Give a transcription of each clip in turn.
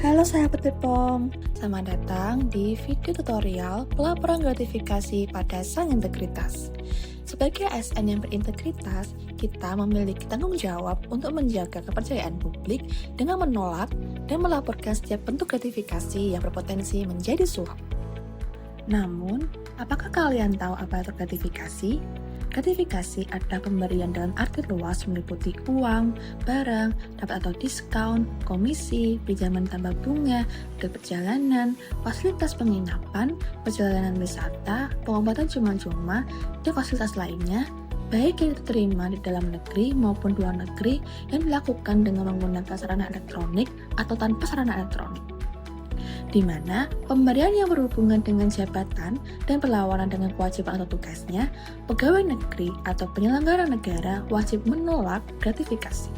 Halo sahabat BPOM, selamat datang di video tutorial pelaporan gratifikasi pada Sang Integritas. Sebagai ASN yang berintegritas, kita memiliki tanggung jawab untuk menjaga kepercayaan publik dengan menolak dan melaporkan setiap bentuk gratifikasi yang berpotensi menjadi suap. Namun, apakah kalian tahu apa itu gratifikasi? Gratifikasi adalah pemberian dalam arti luas meliputi uang, barang, dapat atau diskon, komisi, pinjaman tambah bunga, tiket perjalanan, fasilitas penginapan, perjalanan wisata, pengobatan cuma-cuma, dan fasilitas lainnya, baik yang diterima di dalam negeri maupun luar negeri yang dilakukan dengan menggunakan sarana elektronik atau tanpa sarana elektronik, di mana pemberian yang berhubungan dengan jabatan dan perlawanan dengan kewajiban atau tugasnya, pegawai negeri atau penyelenggara negara wajib menolak gratifikasi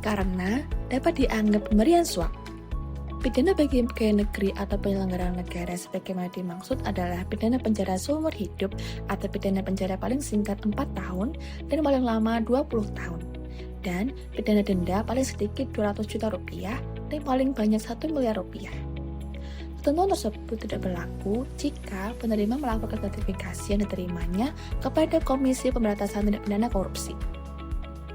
karena dapat dianggap pemberian suap. Pidana bagi pegawai negeri atau penyelenggara negara sebagaimana dimaksud adalah pidana penjara seumur hidup atau pidana penjara paling singkat 4 tahun dan paling lama 20 tahun, dan pidana denda paling sedikit 200 juta rupiah dan paling banyak 1 miliar rupiah. Ketentuan tersebut tidak berlaku jika penerima melaporkan gratifikasi yang diterimanya kepada Komisi Pemberantasan Tindak Pidana Korupsi.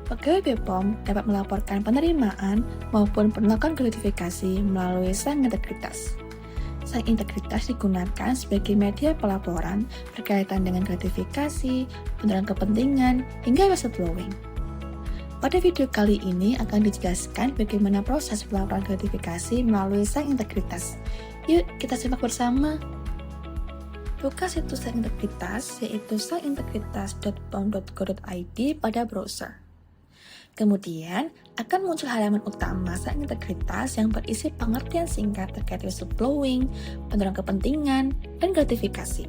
Pegawai BPOM dapat melaporkan penerimaan maupun penolakan gratifikasi melalui Sang Integritas. Sang Integritas digunakan sebagai media pelaporan berkaitan dengan gratifikasi, penerangan kepentingan, hingga whistleblowing. Pada video kali ini akan dijelaskan bagaimana proses pelaporan gratifikasi melalui Sang Integritas. Yuk, kita simak bersama. Buka situs Sang Integritas, yaitu sangintegritas.pom.go.id pada browser. Kemudian, akan muncul halaman utama Sang Integritas yang berisi pengertian singkat terkait whistleblowing, penerangan kepentingan, dan gratifikasi.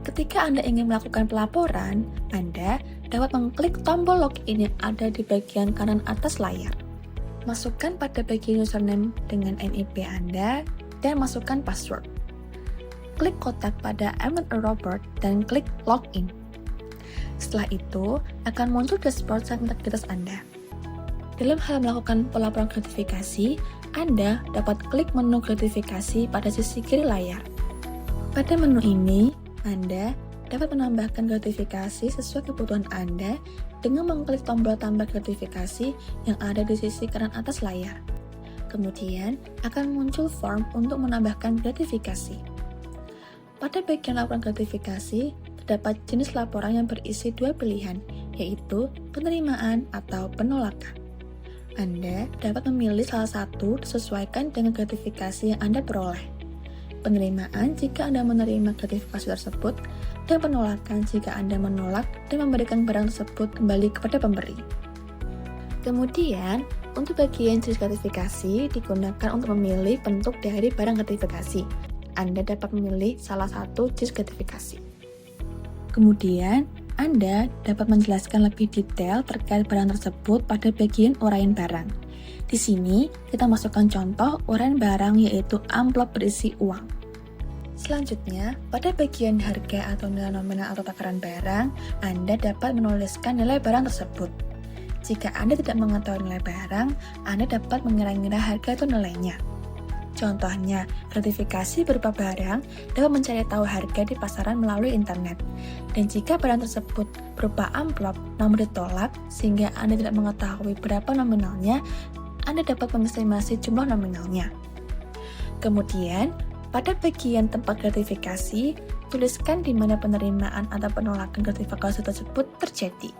Ketika Anda ingin melakukan pelaporan, Anda dapat mengklik tombol login yang ada di bagian kanan atas layar. Masukkan pada bagian username dengan NIP Anda, dan masukkan password. Klik kotak pada I'm not a robot dan klik login. Setelah itu, akan muncul dashboard Sang Integritas Anda. Dalam hal melakukan pelaporan gratifikasi, Anda dapat klik menu gratifikasi pada sisi kiri layar. Pada menu ini, Anda dapat menambahkan gratifikasi sesuai kebutuhan Anda dengan mengklik tombol tambah gratifikasi yang ada di sisi kanan atas layar. Kemudian, akan muncul form untuk menambahkan gratifikasi. Pada bagian laporan gratifikasi, terdapat jenis laporan yang berisi 2 pilihan, yaitu penerimaan atau penolakan. Anda dapat memilih salah satu disesuaikan dengan gratifikasi yang Anda peroleh. Penerimaan jika Anda menerima gratifikasi tersebut, dan penolakan jika Anda menolak dan memberikan barang tersebut kembali kepada pemberi. Kemudian, untuk bagian jenis gratifikasi digunakan untuk memilih bentuk dari barang gratifikasi. Anda dapat memilih salah satu jenis gratifikasi. Kemudian, Anda dapat menjelaskan lebih detail terkait barang tersebut pada bagian uraian barang. Di sini, kita masukkan contoh uraian barang yaitu amplop berisi uang. Selanjutnya, pada bagian harga atau nilai nominal atau takaran barang, Anda dapat menuliskan nilai barang tersebut. Jika Anda tidak mengetahui nilai barang, Anda dapat mengira-ngira harga atau nilainya. Contohnya, gratifikasi berupa barang dapat mencari tahu harga di pasaran melalui internet. Dan jika barang tersebut berupa amplop namun ditolak sehingga Anda tidak mengetahui berapa nominalnya, Anda dapat mengestimasi jumlah nominalnya. Kemudian, pada bagian tempat gratifikasi, tuliskan di mana penerimaan atau penolakan gratifikasi tersebut terjadi.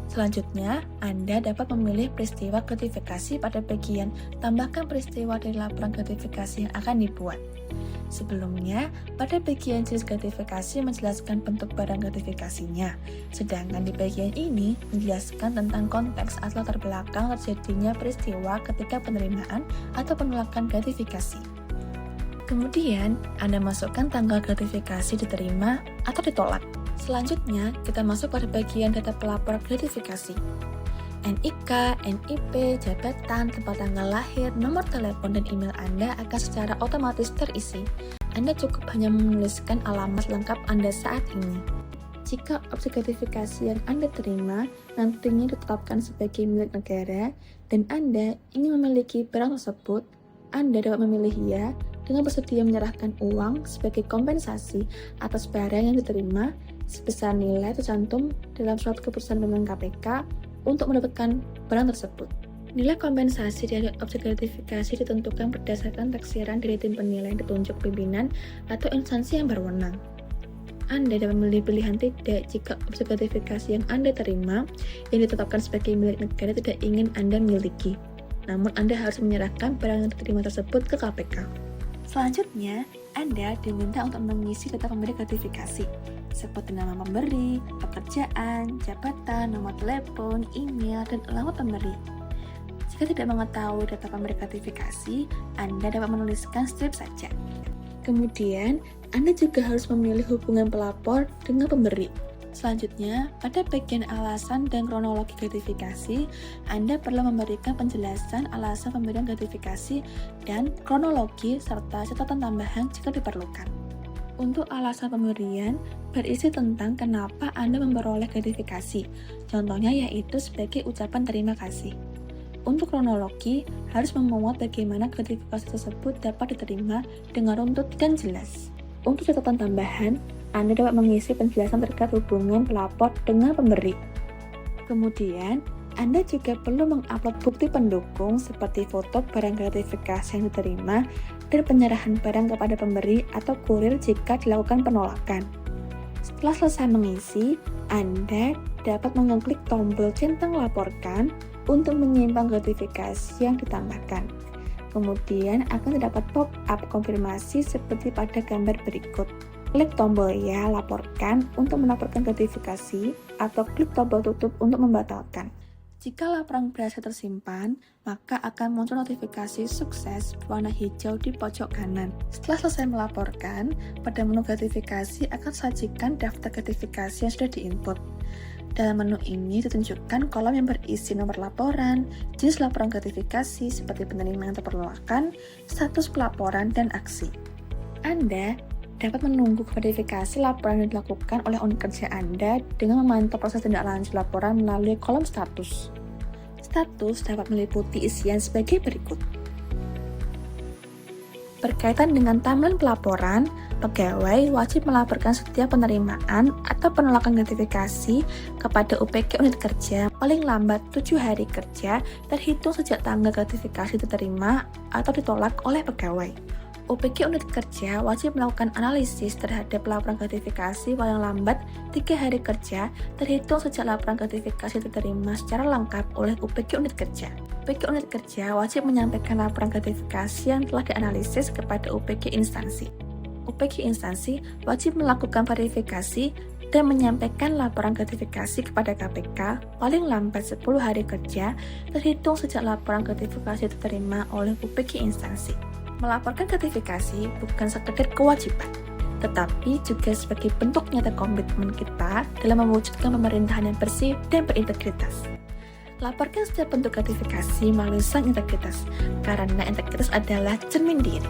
Selanjutnya, Anda dapat memilih peristiwa gratifikasi pada bagian tambahkan peristiwa dari laporan gratifikasi yang akan dibuat. Sebelumnya, pada bagian jenis gratifikasi menjelaskan bentuk barang gratifikasinya, sedangkan di bagian ini menjelaskan tentang konteks atau latar belakang terjadinya peristiwa ketika penerimaan atau penolakan gratifikasi. Kemudian, Anda masukkan tanggal gratifikasi diterima atau ditolak. Selanjutnya, kita masuk pada bagian data pelapor gratifikasi. NIK, NIP, jabatan, tempat tanggal lahir, nomor telepon, dan email Anda akan secara otomatis terisi. Anda cukup hanya menuliskan alamat lengkap Anda saat ini. Jika opsi gratifikasi yang Anda terima nantinya ditetapkan sebagai milik negara dan Anda ingin memiliki barang tersebut, Anda dapat memilih ya dengan bersedia menyerahkan uang sebagai kompensasi atas barang yang diterima sebesar nilai tercantum dalam surat keputusan pimpinan KPK untuk mendapatkan barang tersebut. Nilai kompensasi dari objek gratifikasi ditentukan berdasarkan taksiran dari tim penilai yang ditunjuk pimpinan atau instansi yang berwenang. Anda dapat memilih pilihan tidak jika objek gratifikasi yang Anda terima yang ditetapkan sebagai milik negara tidak ingin Anda miliki. Namun Anda harus menyerahkan barang yang diterima tersebut ke KPK. Selanjutnya, Anda diminta untuk mengisi data pemberi gratifikasi, seperti nama pemberi, pekerjaan, jabatan, nomor telepon, email, dan alamat pemberi. Jika tidak mengetahui data pemberi gratifikasi, Anda dapat menuliskan strip saja. Kemudian, Anda juga harus memilih hubungan pelapor dengan pemberi. Selanjutnya, pada bagian alasan dan kronologi gratifikasi, Anda perlu memberikan penjelasan alasan pemberian gratifikasi dan kronologi serta catatan tambahan jika diperlukan. Untuk alasan pemberian, berisi tentang kenapa Anda memperoleh gratifikasi, contohnya yaitu sebagai ucapan terima kasih. Untuk kronologi, harus memuat bagaimana gratifikasi tersebut dapat diterima dengan runtut dan jelas. Untuk catatan tambahan, Anda dapat mengisi penjelasan terkait hubungan pelapor dengan pemberi. Kemudian, Anda juga perlu mengupload bukti pendukung seperti foto barang gratifikasi yang diterima dan penyerahan barang kepada pemberi atau kurir jika dilakukan penolakan. Setelah selesai mengisi, Anda dapat mengeklik tombol centang laporkan untuk menyimpan gratifikasi yang ditambahkan. Kemudian akan terdapat pop-up konfirmasi seperti pada gambar berikut. Klik tombol ya laporkan untuk melaporkan gratifikasi atau klik tombol tutup untuk membatalkan. Jika laporan berhasil tersimpan, maka akan muncul notifikasi sukses berwarna hijau di pojok kanan. Setelah selesai melaporkan, pada menu gratifikasi akan sajikan daftar gratifikasi yang sudah diinput. Dalam menu ini ditunjukkan kolom yang berisi nomor laporan, jenis laporan gratifikasi seperti penerimaan atau penolakan, status pelaporan, dan aksi. Anda dapat menunggu verifikasi laporan yang dilakukan oleh unit kerja Anda dengan memantau proses tindak lanjut laporan melalui kolom status. Status dapat meliputi isian sebagai berikut. Berkaitan dengan timeline pelaporan, pegawai wajib melaporkan setiap penerimaan atau penolakan gratifikasi kepada UPK unit kerja paling lambat 7 hari kerja terhitung sejak tanggal gratifikasi diterima atau ditolak oleh pegawai. UPK unit kerja wajib melakukan analisis terhadap laporan gratifikasi paling lambat 3 hari kerja terhitung sejak laporan gratifikasi diterima secara lengkap oleh UPK unit kerja. UPK unit kerja wajib menyampaikan laporan gratifikasi yang telah dianalisis kepada UPK instansi. UPK instansi wajib melakukan verifikasi dan menyampaikan laporan gratifikasi kepada KPK paling lambat 10 hari kerja terhitung sejak laporan gratifikasi diterima oleh UPK instansi. Melaporkan gratifikasi bukan sekedar kewajiban, tetapi juga sebagai bentuk nyata komitmen kita dalam mewujudkan pemerintahan yang bersih dan berintegritas. Laporkan setiap bentuk gratifikasi melalui sang integritas, karena integritas adalah cermin diri.